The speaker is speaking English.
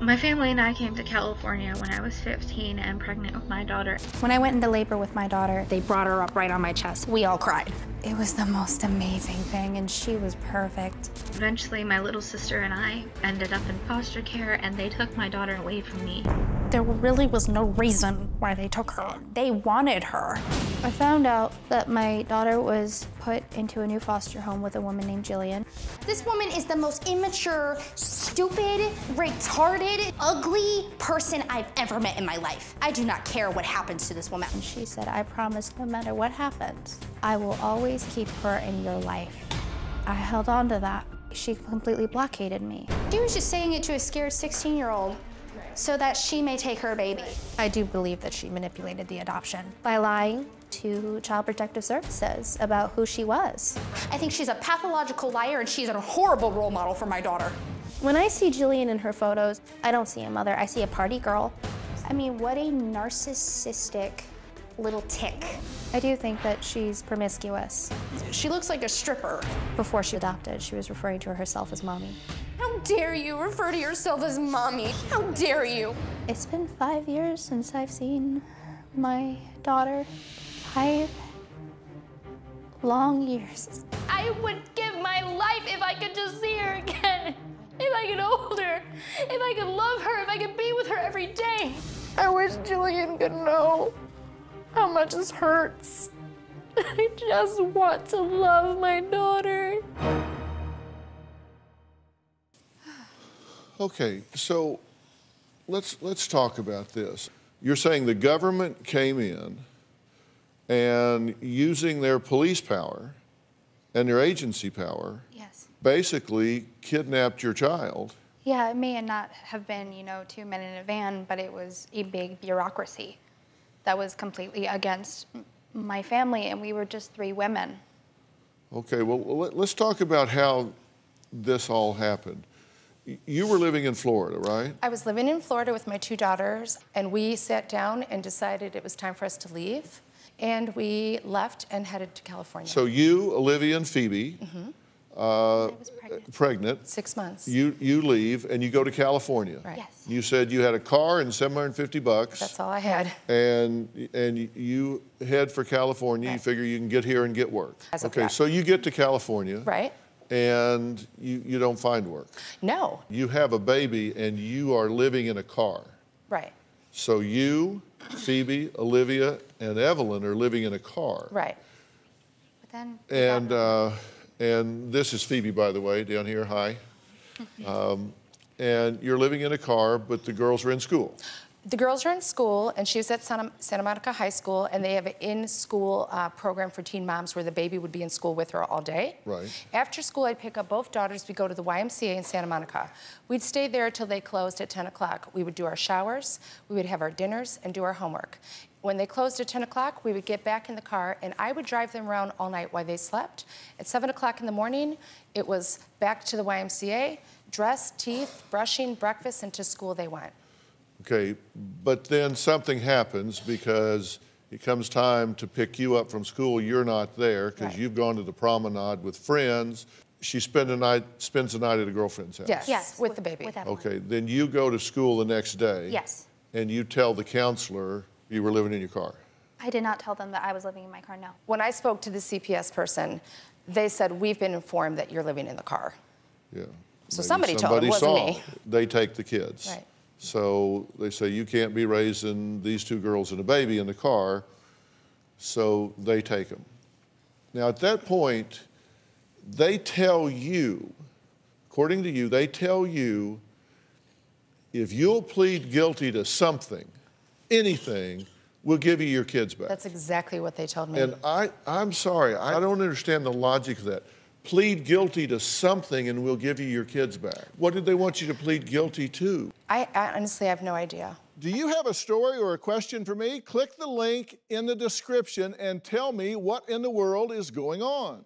My family and I came to California when I was 15 and pregnant with my daughter. When I went into labor with my daughter, they brought her up right on my chest. We all cried. It was the most amazing thing, and she was perfect. Eventually, my little sister and I ended up in foster care, and they took my daughter away from me. There really was no reason why they took her. They wanted her. I found out that my daughter was put into a new foster home with a woman named Jillian. This woman is the most immature, stupid, retarded, ugly person I've ever met in my life. I do not care what happens to this woman. And she said, I promise no matter what happens, I will always keep her in your life. I held on to that. She completely blockaded me. She was just saying it to a scared 16-year-old so that she may take her baby. I do believe that she manipulated the adoption by lying to Child Protective Services about who she was. I think she's a pathological liar, and she's a horrible role model for my daughter. When I see Jillian in her photos, I don't see a mother, I see a party girl. I mean, what a narcissistic little tick. I do think that she's promiscuous. She looks like a stripper. Before she adopted, she was referring to herself as mommy. How dare you refer to yourself as mommy? How dare you? It's been 5 years since I've seen my daughter. 5 long years. I would give my life if I could just see her again. If I could hold her, if I could love her, if I could be with her every day. I wish Jillian could know how much this hurts. I just want to love my daughter. Okay, so let's talk about this. You're saying the government came in and using their police power and their agency power, Yes. basically kidnapped your child. Yeah, it may not have been, 2 men in a van, but it was a big bureaucracy that was completely against my family, and we were just 3 women. Okay, well, let's talk about how this all happened. You were living in Florida, right? I was living in Florida with my 2 daughters, and we sat down and decided it was time for us to leave. And we left and headed to California. So you, Olivia, and Phoebe, I was pregnant. 6 months. You leave and you go to California. Right. Yes. You said you had a car and $750. That's all I had. And you head for California. You Right. figure you can get here and get work. Okay, yeah. so you get to California. Right. And you don't find work. No. You have a baby and you are living in a car. Right. So you, Phoebe, Olivia, and Evelyn are living in a car. Right. But then And this is Phoebe, by the way, down here. Hi. And you're living in a car, but the girls are in school. The girls are in school, and she was at Santa Monica High School, and they have an in-school program for teen moms where the baby would be in school with her all day. Right. After school, I'd pick up both daughters. We'd go to the YMCA in Santa Monica. We'd stay there till they closed at 10 o'clock. We would do our showers, we would have our dinners, and do our homework. When they closed at 10 o'clock, we would get back in the car, and I would drive them around all night while they slept. At 7 o'clock in the morning, it was back to the YMCA, dress, teeth, brushing, breakfast, and to school they went. Okay, but then something happens because it comes time to pick you up from school. You're not there because Right. you've gone to the promenade with friends. She spends the night at a girlfriend's house. Yes, with the baby. With Evelyn. Okay, then you go to school the next day. Yes. And you tell the counselor you were living in your car. I did not tell them that I was living in my car, no. When I spoke to the CPS person, they said, we've been informed that you're living in the car. Yeah. So Maybe somebody told them, it wasn't saw. me. They take the kids. Right. So they say, you can't be raising these 2 girls and a baby in the car, so they take them. Now, at that point, they tell you, according to you, they tell you, if you'll plead guilty to something, anything, we'll give you your kids back. That's exactly what they told me. And I'm sorry, I don't understand the logic of that. Plead guilty to something and we'll give you your kids back. What did they want you to plead guilty to? I honestly have no idea. Do you have a story or a question for me? Click the link in the description and tell me what in the world is going on.